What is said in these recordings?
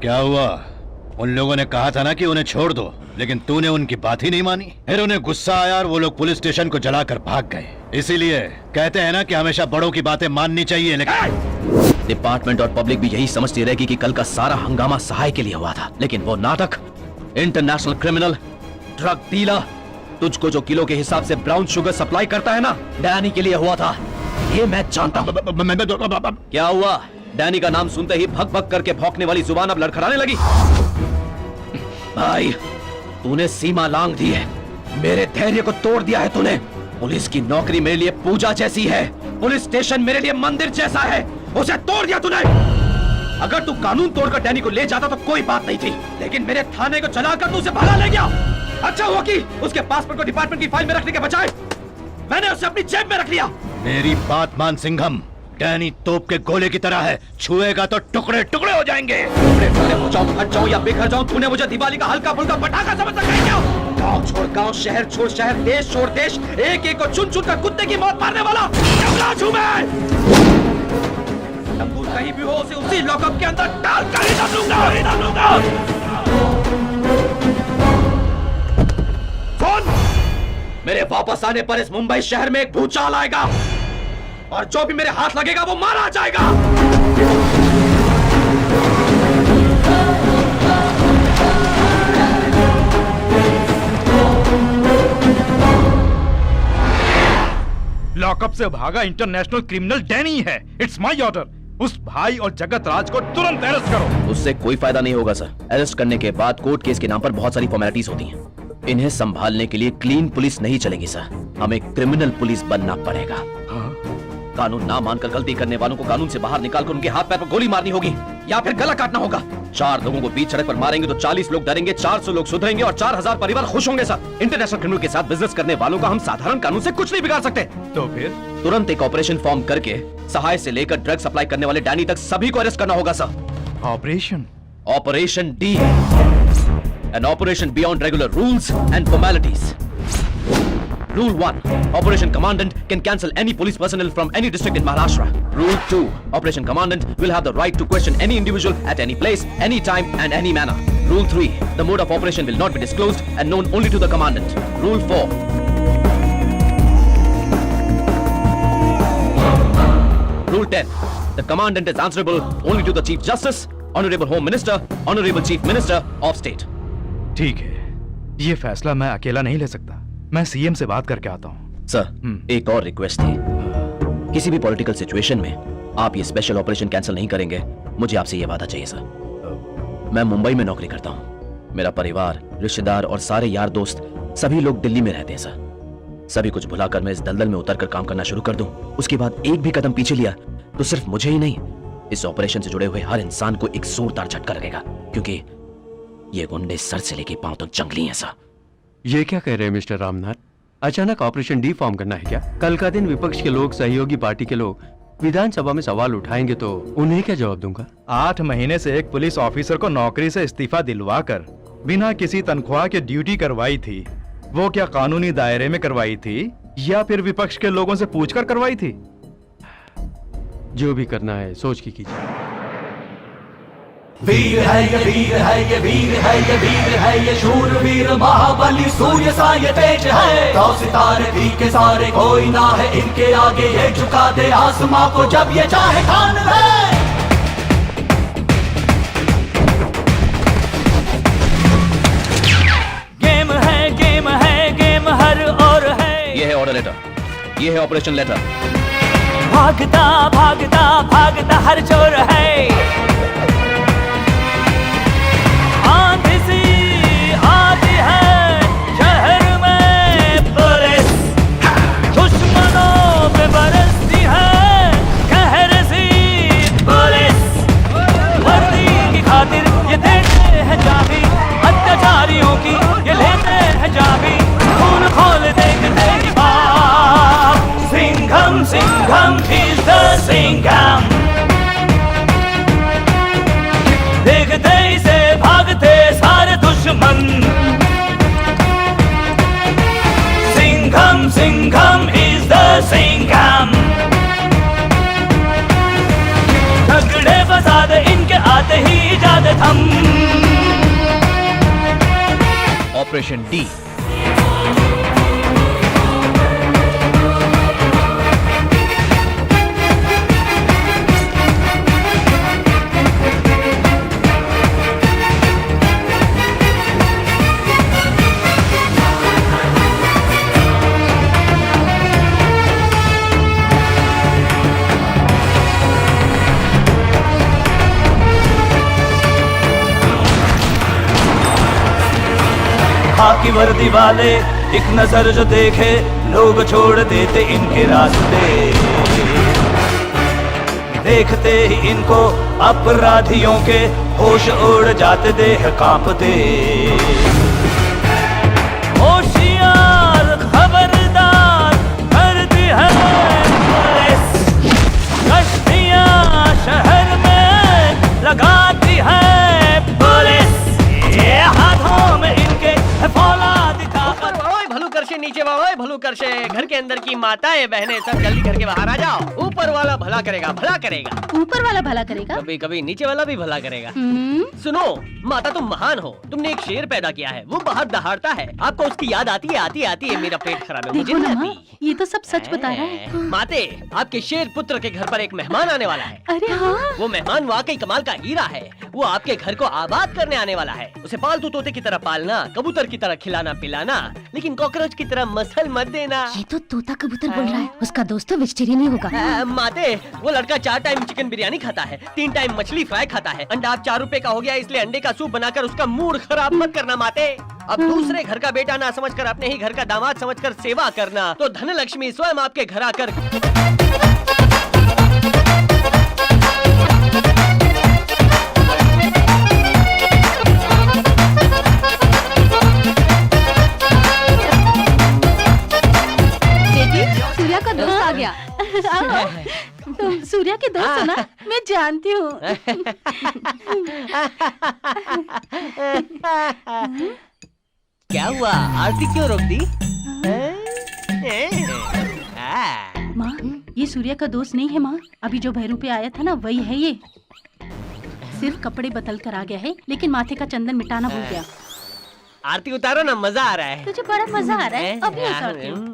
क्या हुआ? उन लोगों ने कहा था ना कि उन्हें छोड़ दो, लेकिन तूने उनकी बात ही नहीं मानी। फिर उन्हें गुस्सा आया और वो लोग पुलिस स्टेशन को जलाकर भाग गए। इसीलिए कहते हैं ना कि हमेशा बड़ों की बातें माननी चाहिए। लेकिन डिपार्टमेंट और पब्लिक भी यही समझती रहेगी कि कल का सारा हंगामा सहाय के लिए हुआ था, लेकिन वो नाटक इंटरनेशनल क्रिमिनल, ड्रग डीलर, तुझको जो किलो के हिसाब से ब्राउन शुगर सप्लाई करता है ना, डैनी के लिए हुआ था। ये मैं जानता हूं। क्या हुआ? डैनी का नाम सुनते ही भग भग करके भौंकने वाली जुबान अब लड़खड़ाने लगी। भाई, तूने सीमा लांघ दी है, मेरे धैर्य को तोड़ दिया है तूने। पुलिस की नौकरी मेरे लिए पूजा जैसी है, पुलिस स्टेशन मेरे लिए मंदिर जैसा है, उसे तोड़ दिया तूने। अगर तू कानून तोड़कर डैनी को ले जाता तो कोई बात नहीं थी, लेकिन मेरे थाने को जलाकर तू उसे भगा ले गया। अच्छा हुआ कि उसके पासपोर्ट को डिपार्टमेंट की फाइल में रखने के बजाय मैंने उसे अपनी जेब में रख लिया। मेरी बात मान सिंघम, डैनी तोप के गोले की तरह है, छुएगा तो टुकड़े टुकड़े हो जाएंगे। टुकड़े टुकड़े हो जाऊं, फट जाऊं या बिखर जाऊं, तूने मुझे दिवाली का हल्का फुल्का पटाखा समझ रखा है क्या? गांव छोड़ गांव, शहर छोड़ शहर, देश छोड़ देश, एक एक को चुन चुन कर कुत्ते की मौत मारने वाला जंगला हूं मैं। तंबू कहीं भी हो, उसे उसी लॉकअप के अंदर डाल कर ही डालूंगा। फोन! मेरे वापस आने पर इस मुंबई शहर में एक भूचाल आएगा और जो भी मेरे हाथ लगेगा वो मारा जाएगा। लॉकअप से भागा इंटरनेशनल क्रिमिनल डैनी है। It's my order. उस भाई और जगत राज को तुरंत अरेस्ट करो। उससे कोई फायदा नहीं होगा सर। अरेस्ट करने के बाद कोर्ट केस के नाम पर बहुत सारी फॉर्मेलिटीज होती हैं। इन्हें संभालने के लिए क्लीन पुलिस नहीं चलेगी सर, हमें क्रिमिनल पुलिस बनना पड़ेगा। कानून ना मानकर गलती करने वालों को कानून से बाहर निकालकर उनके हाथ पैर पर गोली मारनी होगी या फिर गला काटना होगा। 4 लोगों को बीच सड़क पर मारेंगे तो 40 लोग डरेंगे, 400 लोग सुधरेंगे और 4000 परिवार खुश होंगे सर। इंटरनेशनल क्रिमिनल के साथ बिजनेस करने वालों का हम साधारण कानून से कुछ नहीं बिगाड़ सकते। तो फिर तुरंत एक ऑपरेशन फॉर्म करके सहाय से लेकर ड्रग सप्लाई करने वाले डैनी तक सभी को अरेस्ट करना होगा sir. Operation D, an operation beyond regular rules and formalities. Rule 1, Operation Commandant can cancel any police personnel from any district in Maharashtra. Rule 2, Operation Commandant will have the right to question any individual at any place, any time and any manner. Rule 3, the mode of operation will not be disclosed and known only to the Commandant. Rule 4. Rule 10, the Commandant is answerable only to the Chief Justice, Honorable Home Minister, Honorable Chief Minister of State. ठीक है, ये फैसला मैं अकेला नहीं ले सकता। मैं सीएम से बात करके आता हूँ। सर, एक और रिक्वेस्ट थी। किसी भी पॉलिटिकल सिचुएशन में आप ये स्पेशल ऑपरेशन कैंसिल नहीं करेंगे, मुझे आपसे ये वादा चाहिए सर। मैं मुंबई में नौकरी करता हूँ, मेरा परिवार, रिश्तेदार और सारे यार दोस्त सभी लोग दिल्ली में रहते हैं सर। सभी कुछ भुलाकर मैं इस दलदल में उतरकर काम करना शुरू कर दूं, उसके बाद एक भी कदम पीछे लिया तो सिर्फ मुझे ही नहीं, इस ऑपरेशन से जुड़े हुए हर इंसान को एक जोरदार झटका लगेगा, क्योंकि ये गुंडे सर से लेके पांव तक जंगली हैं सर। ये क्या कह रहे हैं मिस्टर रामनाथ? अचानक ऑपरेशन डी फॉर्म करना है क्या? कल का दिन विपक्ष के लोग, सहयोगी पार्टी के लोग विधानसभा में सवाल उठाएंगे तो उन्हें क्या जवाब दूंगा? 8 महीने से एक पुलिस ऑफिसर को नौकरी से इस्तीफा दिलवाकर बिना किसी तनख्वाह के ड्यूटी करवाई थी। वो क्या कानूनी दायरे में करवाई थी या फिर विपक्ष के लोगों से पूछकर करवाई थी? जो भी करना है सोच के कीजिए। वीर है ये वीर है ये वीर है ये वीर है ये शूरवीर महाबली सूर्य सा ये तेज है। 100 सितारे भी के सारे कोई ना है इनके आगे, ये झुका दे आसमां को जब ये चाहे खान है। गेम है गेम हर और है। ये है ऑर्डर लेटर, ये है ऑपरेशन लेटर। भागता भागता भागता हर चोर है। आंधी सी आती है शहर में पुलिस, दुश्मनों पे बरसती है कहर सी पुलिस। वर्दी की खातिर ये देते हैं जाबी, अत्याचारियों की ये लेते हैं जाबी। खून खोल देखते ही बाप, सिंघम सिंघम is the सिंघम। देखते ही से भागते सारे दुश्मन। Singham Singham is the Singham. झगड़े फसाद इनके आते ही जा दे थम। Operation D. खाकी वर्दी वाले एक नजर जो देखे लोग छोड़ देते इनके रास्ते, देखते ही इनको अपराधियों के होश उड़ जाते, देह कांपते। होशियार खबरदार करती है पुलिस, कश्तियां शहर में लगाती है पुलिस, ये हाथों में इनके फौलाद ताकत। ओए भलू कर से नीचे वाओ, ओए भलू कर से घर के अंदर की माताएं बहनें सब जल्दी घर के बाहर आ जाओ। ऊपर वाला भला करेगा, भला करेगा। ऊपर वाला भला करेगा? कभी कभी नीचे वाला भी भला करेगा। सुनो माता, तुम महान हो, तुमने एक शेर पैदा किया है, वो बाहर दहाड़ता है, आपको उसकी याद आती है? आती है, मेरा पेट खराब है, मुझे देखो नहीं ना, आती। ये तो सब सच बता रहा है। माते, आपके शेर पुत्र के घर पर एक मेहमान आने वाला है। अरे हाँ, वो मेहमान वाकई कमाल का हीरा है। वो आपके घर को आबाद करने आने वाला है। उसे पालतू तोते की तरह पालना, कबूतर की तरह खिलाना पिलाना, लेकिन कॉकरोच की तरह मसल मत देना। ये तो तोता कबूतर बोल रहा है। उसका दोस्त तो वेजिटेरियन ही होगा। माते, वो लड़का 4 टाइम चिकन बिरयानी खाता है, 3 टाइम मछली फ्राई खाता है। अंडा अब 4 रुपए का हो गया, इसलिए अंडे का सूप बनाकर उसका मूड खराब मत करना माते। अब दूसरे घर का बेटा ना समझकर अपने ही घर का दामाद समझकर सेवा करना, तो धन लक्ष्मी स्वयं आपके घर आकर। सूर्या का दोस्त आ गया। तुम सूर्या के दोस्त हो ना? मैं जानती हूँ। क्या हुआ, आरती क्यों रोक दी? माँ, ये सूर्या का दोस्त नहीं है माँ। अभी जो भैरू पे आया था ना, वही है ये। सिर्फ कपड़े बदल कर आ गया है, लेकिन माथे का चंदन मिटाना भूल गया। आरती उतारो ना, मजा आ रहा है। तुझे बड़ा मजा आ रहा है? अभी उतारती हूँ।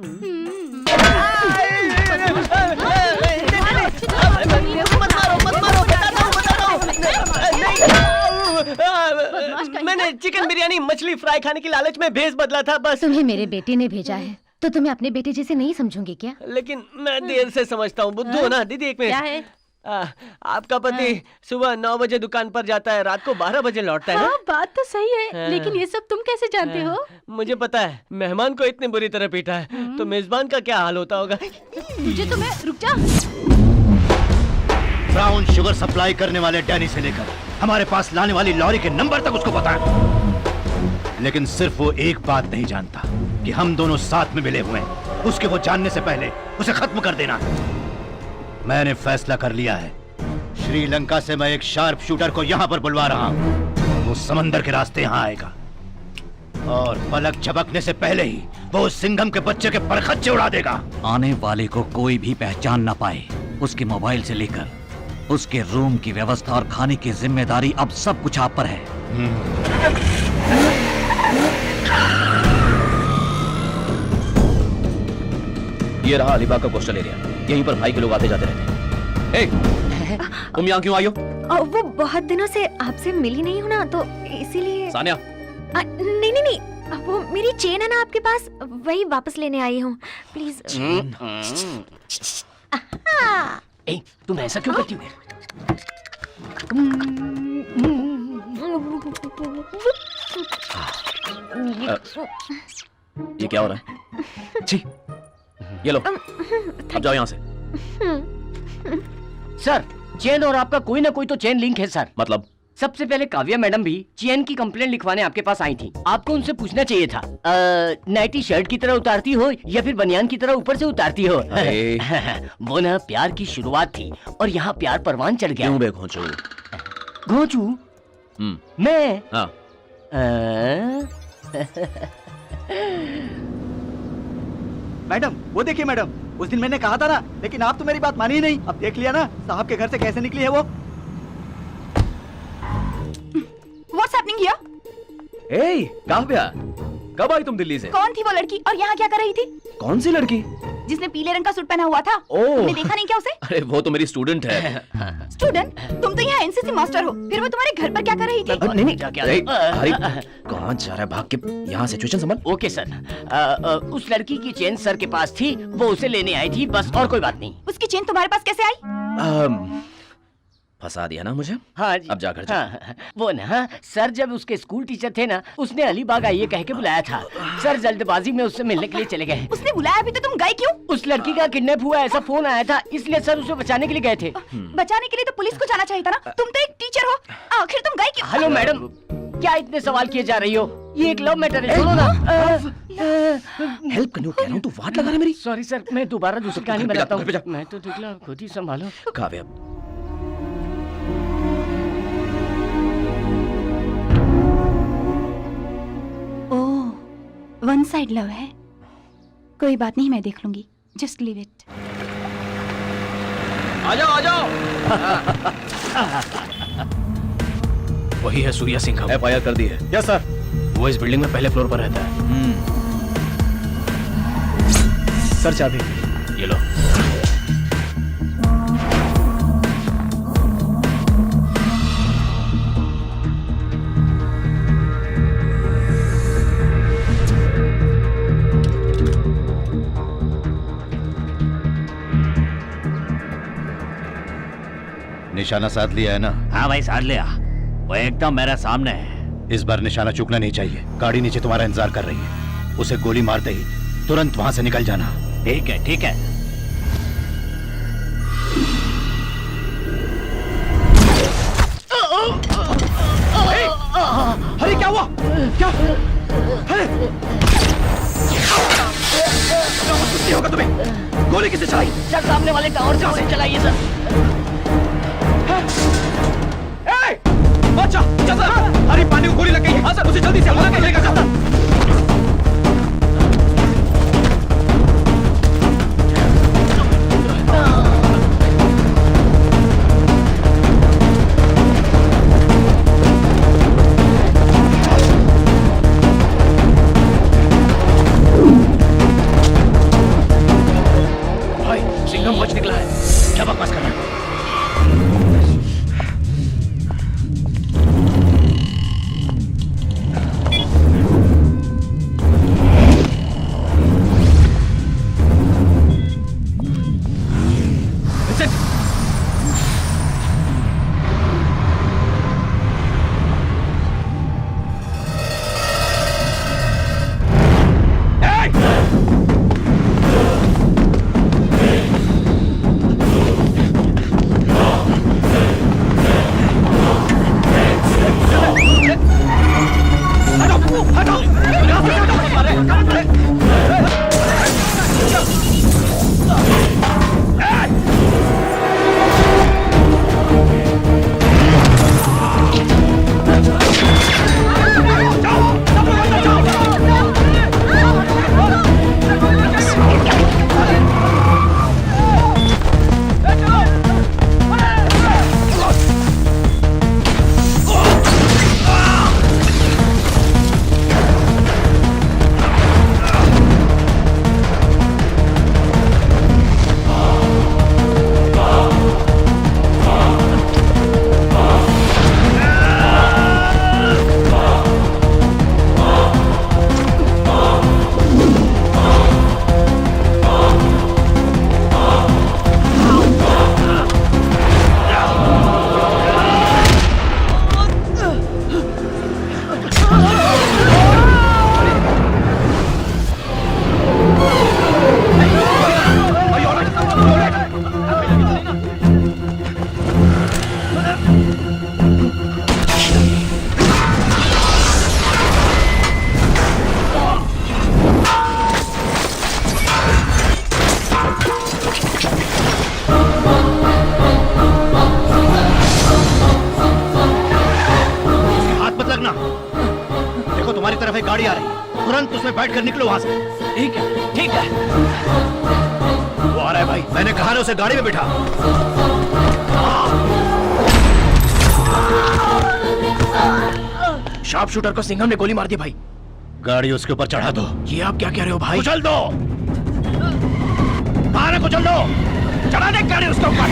मैंने चिकन बिरयानी मछली फ्राई खाने की लालच में भेस बदला था बस। तुम्हें मेरे बेटे ने भेजा है तो तुम्हें अपने बेटे जैसे नहीं समझूंगी क्या? लेकिन मैं देर से समझता हूँ। बुद्धू हो ना दीदी, एक क्या मिनट। है? आपका पति सुबह 9 बजे दुकान पर जाता है, रात को 12 बजे लौटता है ना? हाँ, बात तो सही है, लेकिन ये सब तुम कैसे जानते हो? मुझे पता है, मेहमान को इतनी बुरी तरह पीटा है, तो मेजबान का क्या हाल होता होगा। तुझे तो मैं, रुक जा। ब्राउन शुगर सप्लाई करने वाले डैनी से लेकर हमारे पास लाने वाली लॉरी के नंबर तक उसको पता है, लेकिन सिर्फ वो एक बात नहीं जानता कि हम दोनों साथ में मिले हुए हैं। उसके वो जानने से पहले उसे खत्म कर देना है। मैंने फैसला कर लिया है, श्रीलंका से मैं एक शार्प शूटर को यहाँ पर बुलवा रहा हूँ। वो समंदर के रास्ते यहाँ आएगा और पलक झपकने से पहले ही वो उस सिंघम के बच्चे के परखच्चे उड़ा देगा। आने वाले को कोई भी पहचान ना पाए। उसके मोबाइल से लेकर उसके रूम की व्यवस्था और खाने की जिम्मेदारी अब सब कुछ आप पर है। ये रहा अलीबाग का कोस्टल एरिया, यहीं पर भाई के लोग आते जाते रहते हैं। तुम यहाँ क्यों आई हो? वो बहुत दिनों से आपसे मिली नहीं हूँ ना, तो इसीलिए। सानिया, नहीं नहीं नहीं, वो मेरी चेन है ना आपके पास, वही वापस लेने आई हूँ, प्लीज। तुम ऐसा क्यों करती हो? ये क्या हो रहा है? छी, ये लो, अब जाओ यहाँ से। सर, चेन और आपका कोई ना कोई तो चेन लिंक है सर। मतलब? सबसे पहले काव्या मैडम भी चेन की कंप्लेंट लिखवाने आपके पास आई थी। आपको उनसे पूछना चाहिए था, नाइटी शर्ट की तरह उतारती हो या फिर बनियान की तरह ऊपर से उतारती हो? वो ना प्यार की शुरुआत थी और यहाँ प्यार परवान चढ़ गया। क्यों बे घोंचू? घोंचू? मैं? हाँ। मैडम, वो देखिए मैडम, उस दिन मैंने कहा था ना, लेकिन आप तो मेरी बात मानी ही नहीं। अब देख लिया ना साहब के घर से कैसे निकली है वो। What's happening here? ए, काव्या, कब आई तुम दिल्ली से? कौन थी वो लड़की और यहाँ क्या कर रही थी? कौन सी लड़की? जिसने पीले रंग का सूट पहना हुआ था। तुमने देखा नहीं क्या उसे? अरे वो तो मेरी स्टूडेंट है। स्टूडेंट? तुम तो यहाँ एनसीसी मास्टर हो, फिर वो तुम्हारे घर पर क्या कर रही थी? नहीं, कहाँ जा रहा है भाग के? यहाँ सिचुएशन संभल। ओके सर, उस लड़की की चेन सर के पास थी, वो उसे लेने आई थी, बस और कोई बात नहीं। उसकी चेन तुम्हारे पास कैसे आई? फंसा दिया ना मुझे? हाँ जी। अब जा घर जा। हाँ, वो ना सर जब उसके स्कूल टीचर थे ना, उसने अलीबाग आइए कह के बुलाया था। सर जल्दबाजी में उससे मिलने के लिए चले गए। उसने बुलाया अभी तो तुम गए क्यों? उस लड़की का किडनैप हुआ ऐसा फोन आया था, इसलिए सर उसे बचाने के लिए गए थे। बचाने के लिए तो पुलिस को जाना चाहिए था ना। तुम तो एक टीचर हो, आखिर तुम गए क्यों? हेलो मैडम, क्या इतने सवाल किए जा रही हो? ये एक लव मैटर है, सुनो ना। हेल्प करने को कह रहा हूँ, तू वाट लगा रहा है मेरी। सॉरी सर, मैं दोबारा दूसरी कहानी घर पे जा, बनाता घर पे जा। हूँ। मैं तो निकला, खुद ही संभालो। काव्या, ओह, वन साइड लव है। कोई बात नहीं, मैं देख लूंगी। Just leave it. आ जाओ, आ जाओ। वही है सूर्या सिंह का। FIR कर दी है। Yes sir. वो इस बिल्डिंग में पहले फ्लोर पर रहता है। सर चाबी ये लो। निशाना साध लिया है ना? हाँ भाई, साथ लिया। वो एकदम मेरे सामने है। इस बार निशाना चूकना नहीं चाहिए। गाड़ी नीचे तुम्हारा इंतजार कर रही है। उसे गोली मारते ही तुरंत वहां से निकल जाना। ठीक है, ठीक है। अरे क्या हुआ? क्या? अरे क्या होगा तुम्हें? गोली किसे चलाई? सर सामने वाले टावर से गोली चलाइए सर। अच्छा, अरे पानी को गोली लग गई है। हाँ सर, उसे जल्दी से हमारा लेकर जाता। भाई सिंघम फौज निकला है। क्या बकवास कर रहा है? गाड़ी आ रही है, तुरंत उसमें बैठ कर निकलो वहां से। ठीक है, ठीक है। वो आ रहा है भाई, मैंने कहा ना उसे गाड़ी में बिठा। शार्प शूटर को सिंघम ने गोली मार दी भाई। गाड़ी उसके ऊपर चढ़ा दो। ये आप क्या कह रहे हो भाई? कुचल दो, मारा कुचल दो, चढ़ा दे गाड़ी उसके ऊपर।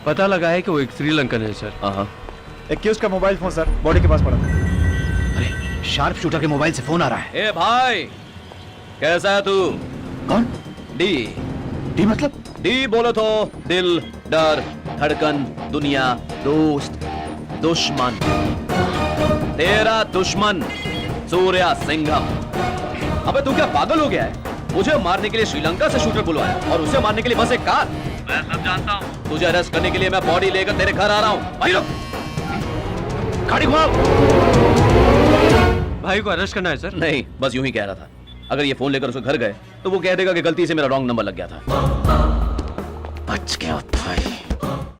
पता लगा है कि वो एक श्रीलंकन है सर। हाँ। एक्यूज का मोबाइल फोन सर बॉडी के पास पड़ा। अरे शार्प शूटर के मोबाइल से फोन आ रहा है। ए भाई, कैसा है तू? कौन? डी। डी मतलब? डी बोलो तो दिल, डर, धड़कन, दुनिया, दोस्त, दुश्मन। तेरा दुश्मन सूर्या सिंघम। अबे तू क्या पागल हो गया है? मुझे मारने के लिए श्रीलंका से शूटर बुलवाया और उसे मारने के लिए बस एक कार। मैं सब जानता हूँ। तुझे अरेस्ट करने के लिए मैं बॉडी लेकर तेरे घर आ रहा हूँ। भाई लोग, गाड़ी घुमाओ। भाई को अरेस्ट करना है सर? नहीं, बस यूं ही कह रहा था। अगर ये फोन लेकर उसके घर गए तो वो कह देगा कि गलती से मेरा रॉन्ग नंबर लग गया था। बच गया भाई।